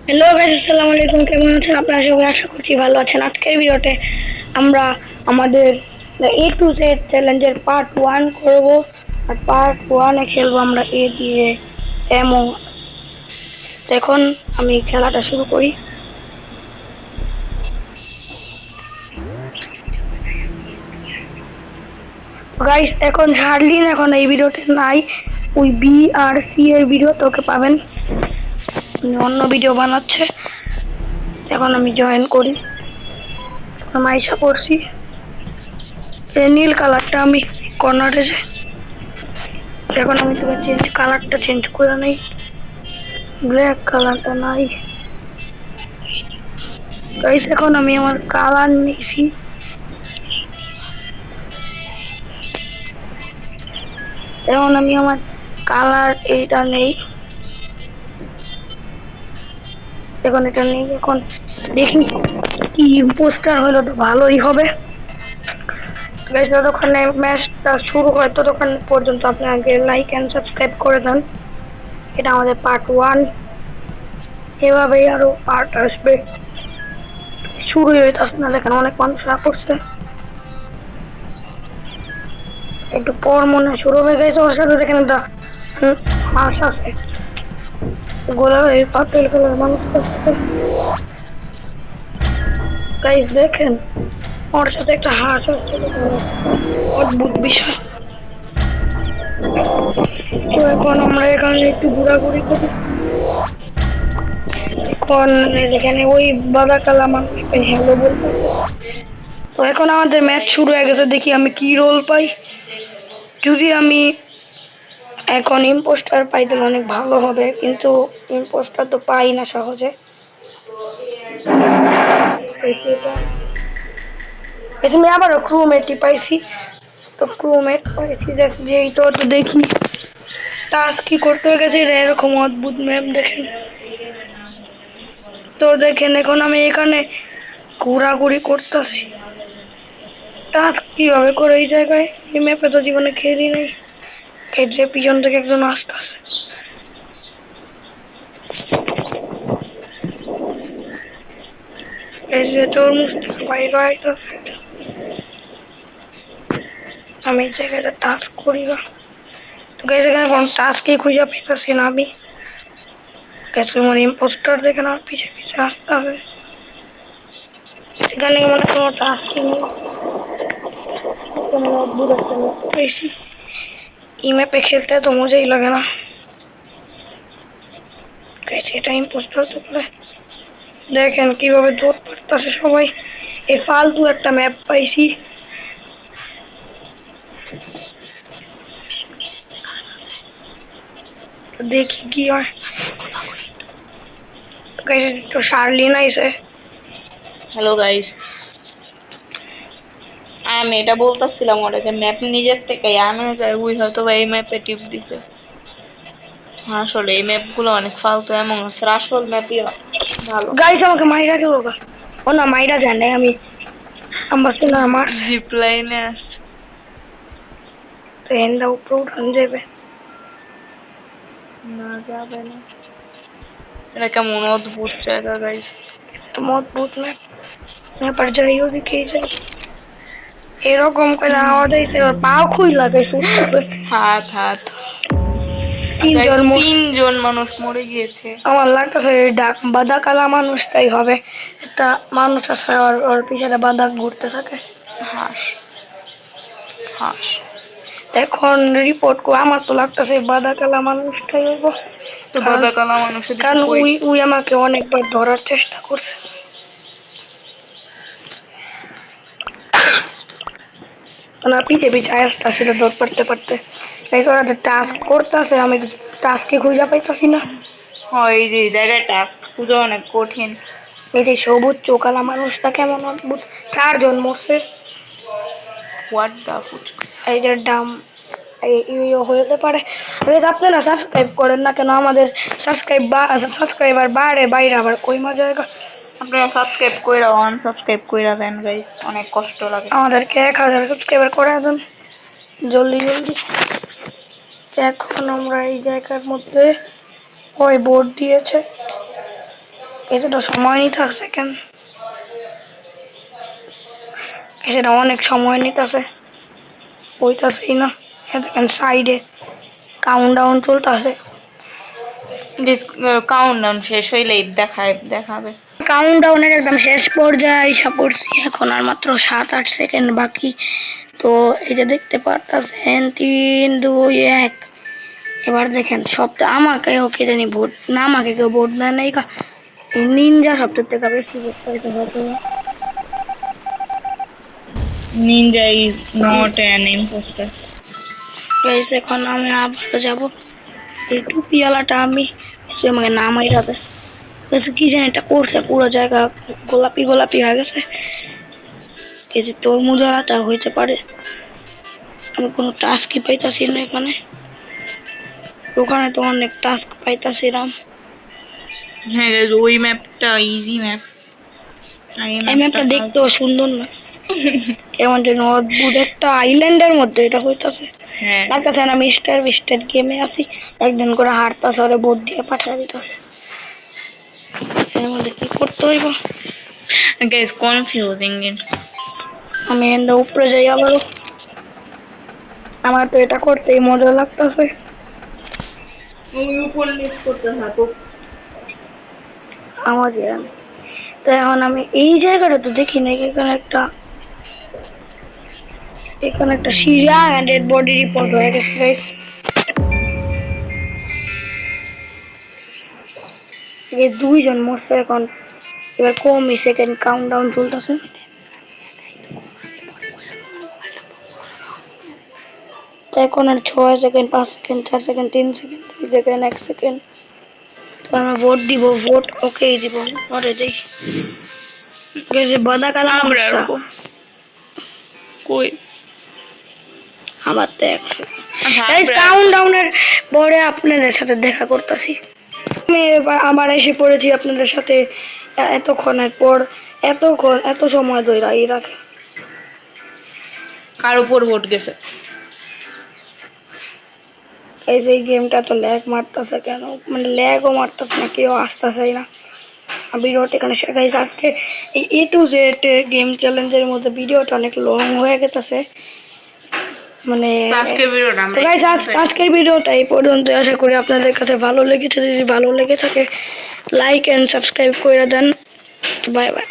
Hello guys, আসসালামু আলাইকুম। কেমন আছেন আপনারা সবাই? আশা করছি ভালো আছেন। আজকের ভিডিওতে আমরা আমাদের এ টু জেড চ্যালেঞ্জের পার্ট 1 করব। আর পার্ট 1 এ খেলবো আমরা এ দিয়ে অ্যামং আস। এখন আমি খেলাটা শুরু করি। গাইস, এখন শার্লিন এখন এই ভিডিওতে নাই, ওই বি আর সি এর ভিডিও তোকে পাবেন, অন্য ভিডিও বানাচ্ছে। এখন আমি জয়েন করি, আমি আইসা পড়ছি। এই নীল কালারটা আমি কর্নারে যে, এখন আমি তোকে কালারটা চেঞ্জ করে নেই, ব্ল্যাক কালারটা নাই। গাইস, এখন আমি আমার কালার নিয়েছি, এখন আমি আমার কালার এইটা নেই, এখন এটা নেই। এখন দেখি কি পোস্টার হলো তো ভালোই হবে। গাইস, যতক্ষণে ম্যাচটা শুরু হয় ততক্ষণ পর্যন্ত আপনি আগে লাইক এন্ড সাবস্ক্রাইব করে দেন। এটা আমাদের পার্ট 1, এভাবেই আরো পার্ট আসবে। শুরুই হইতেছে না, দেখেন অনেক মানুষ করছে, একটু পর মনে শুরু হয়ে গেছে। ওর সাথে দেখেন একটা হাঁস আছে, গোলাপি পার্পেল কালার মানুষটার সাথে। গাইস দেখেন, ওর সাথে একটা হাঁস আছে, অদ্ভুত বিষয়। তো এখন আমরা এখানে একটু ঘোরাঘুরি করি। এখন এখানে ওই বাদা কালা মানুষটা হ্যালো বলতেছে। তো এখন আমাদের ম্যাচ শুরু হয়ে গেছে, দেখি আমি কি রোল পাই। যদি আমি এখন ইম্পোস্টার পাই তাহলে অনেক ভালো হবে, কিন্তু ইম্পোস্টার তো পাই না সহজে। আমি আবারও ক্রুমেটই পাইছি, তো ক্রুমেট পাইছি যেই তো দেখি টাস্ক কি করতে গেছে। এরকম অদ্ভুত ম্যাপ দেখেন, তো দেখেন এখন আমি এখানে ঘোরাঘুরি করতেছি। টাস্ক কিভাবে করে এই জায়গায়? এই ম্যাপে তো জীবনে খেলি নাই। এই যে পিছন থেকে একজন আসতেছে, এই যে তরমুজ থেকে বাইরে আইতেছে। আমি এই জায়গাটা টাস্ক করি না, তো গাইস এখানে কোন টাস্কই খুঁজে পেতেছি না আমি। গাইস আমার ইম্পোস্টার দেখেন আমার পিছে পিছে আসতে হবে, সেখানে মানে কোনো টাস্কই নেই। মানে অদ্ভুত একটা ম্যাপ পেয়েছি, এই ম্যাপে খেলতে তো মজাই লাগে না। গাইস এটা ইম্পোস্টার তো করে দেখেন কিভাবে দৌড় পারতেছে সবাই। এই ফালতু একটা ম্যাপ পাইছি, দেখি কি হয়। গাইস তো শার্লিন আইছে। হ্যালো গাইস, আমি এটা বলতেছিলাম ওরা যে ম্যাপ নিজের থেকে আমি যাই ওই হয়তো বা এই ম্যাপে টিপ দিছে। আসলে এই ম্যাপ গুলো অনেক ফালতু, এমন আছে আসল ম্যাপই ভালো। গাইস আমাকে মাইরা দিল গা। ও না, মাইরা যায় না, আমি আম্বাসিডর মারছে। জিপ লাইনে ট্রেনটা উপরে উঠান যাবে না যাবে না, এটা কেমন অদ্ভুত জায়গা গাইস। তো অদ্ভুত ম্যাপ। ম্যাপার যাই ওদিকে যাই, এরকম করে আওয়াজ আইছে, ওর পাও খুইলা গেছে উঠতেছে। হাত হাত গাইস, তিনজন তিনজন মানুষ মরে গিয়েছে। আমার লাগতেছে ডাক বাদা কালা মানুষটাই হবে। একটা মানুষ আছে, ওর ওর পিছনে বাদা ঘুরতে থাকে। হাঁস হাঁস এখন রিপোর্ট করে আমার তো লাগতেছে বাদা কালা মানুষটাই হইব। তো কারণ বাদা কালা মানুষ এদিকে কারণ কই? উই উই আমাকে অনেকবার ধরার চেষ্টা করছে। না, পিছে পিছে আসতেছিল দৌড় পারতে পারতে। এই ওরা যে টাস্ক করতেছে, আমি তো টাস্কে খুঁজে পাইতাছি না। হয় এই যে এই জায়গায় টাস্ক খুঁজে অনেক কঠিন। এই যে সবুজ চোকালা মানুষটা কেমন অদ্ভুত, 4 জন মরছে। What the fuchka. এই যে ডাম হতে পারে। আপনারা সাবস্ক্রাইব করেন না কেন? আমাদের সাবস্ক্রাইবার বাড়ে বাইরে আবার কই মজা জায়গা। আপনারা সাবস্ক্রাইব কইরা আনসাবস্ক্রাইব কইরা দেন গাইস, অনেক কষ্ট লাগে। আমাদেরকে 1000 সাবস্ক্রাইবার করে দেন জলদি জলদি। এখন আমরা এই জায়গার মধ্যে ওই বোর্ড দিয়েছে, কিছুটা সময় নিতে আছে কেন, সেটা অনেক সময় নিতেছে, হইতাছেই না। দেখেন সাইডে কাউন্টডাউন চলতেছে। কাউন্টডাউন শেষ হইলেই দেখাবে। কাউন্টডাউনের একদম শেষ পর্যায়ে আইসা পড়ছি, এখন আর মাত্র 7-8 সেকেন্ড বাকি। তো এই যে দেখতে পারতেছেন 3, 2, 1। এবার দেখেন সবটা আমাকে ওকে জানি ভোট না, আমাকে কেউ ভোট দেয় নাই। নিনজা সবটার থেকে বেশি ভোট পাইতে হয়তো। Ninja is not an impostor. Guys এখন আমি আবারও যাব, এই টুপিওয়ালাটা আমি সে আমাকে নামাই রাখে। কি জানি এটা করছে, পুরো জায়গা গোলাপি গোলাপি হয়ে গেছে। এই যে তরমুজওয়ালাটা হইতে পারে। আমি কোনো টাস্কই পাইতাছি না এখানে, ওখানে তো অনেক টাস্ক পাইতাছিলাম। হ্যাঁ গাইস, ওই ম্যাপটা ইজি ম্যাপ। এই ম্যাপটা দেখতেও সুন্দর না, কেমন যেন অদ্ভুত একটা আইল্যান্ডের মধ্যে এটা হইতাছে। হ্যাঁ লাগতেছে না মিস্টার বিস্টের গেমে আছি, একদিন করে হারতাছে ওরে বোর্ড দিয়ে পাঠিয়ে দিতেছে। এর মধ্যে কি করতে হইব গাইস, কনফিউজিং। আমি এন্ডা উপরে যাই আবারও, আমার তো এটা করতেই মজা লাগতেছে। ওই উপর নিচ করতে থাকো। আমার জানি তো এখন আমি এই জায়গাটা তো দেখি না, এখানে একটা সিরিয়া ডেড বডি রিপোর্ট হয়ে গেছে গাইস। এই 2 জন মরছে এখন, এবার কমই সেকেন্ড কাউন্টডাউন চলতেছে। তো এখন আর 6 second, 5 second, 4 second, 3 second, 2 second, 1 second. তো আমরা ভোট দিব, ভোট ওকে দিব, পরে যাই গেছে বাদা কালা আমরা আমরা এরকম কই আবার তো 100। আচ্ছা, গাইস কাউন্টডাউনের পরে আপনাদের সাথে দেখা করতেছি। আমি এবার আবার এসে পড়েছি আপনাদের সাথে এতক্ষণের পর। এত সময় ধরে এই রাখে কার উপর ভোট গেছে? এই যে গেমটা তো ল্যাগ মারতেছে কেন, মানে ল্যাগও মারতেছে না, কেউ আসতেছে না। ভিডিওটা এখানে শেখাই আজকে এই A to Z গেম চ্যালেঞ্জের মধ্যে ভিডিওটা অনেক লং হয়ে গেছে। মানে আজকের ভিডিওটা আমরা তো গাইস আজকের ভিডিওটা এই পর্যন্ত। আশা করি আপনাদের কাছে ভালো লেগেছে। যদি ভালো লেগে থাকে লাইক এন্ড সাবস্ক্রাইব করে দেন। Bye bye.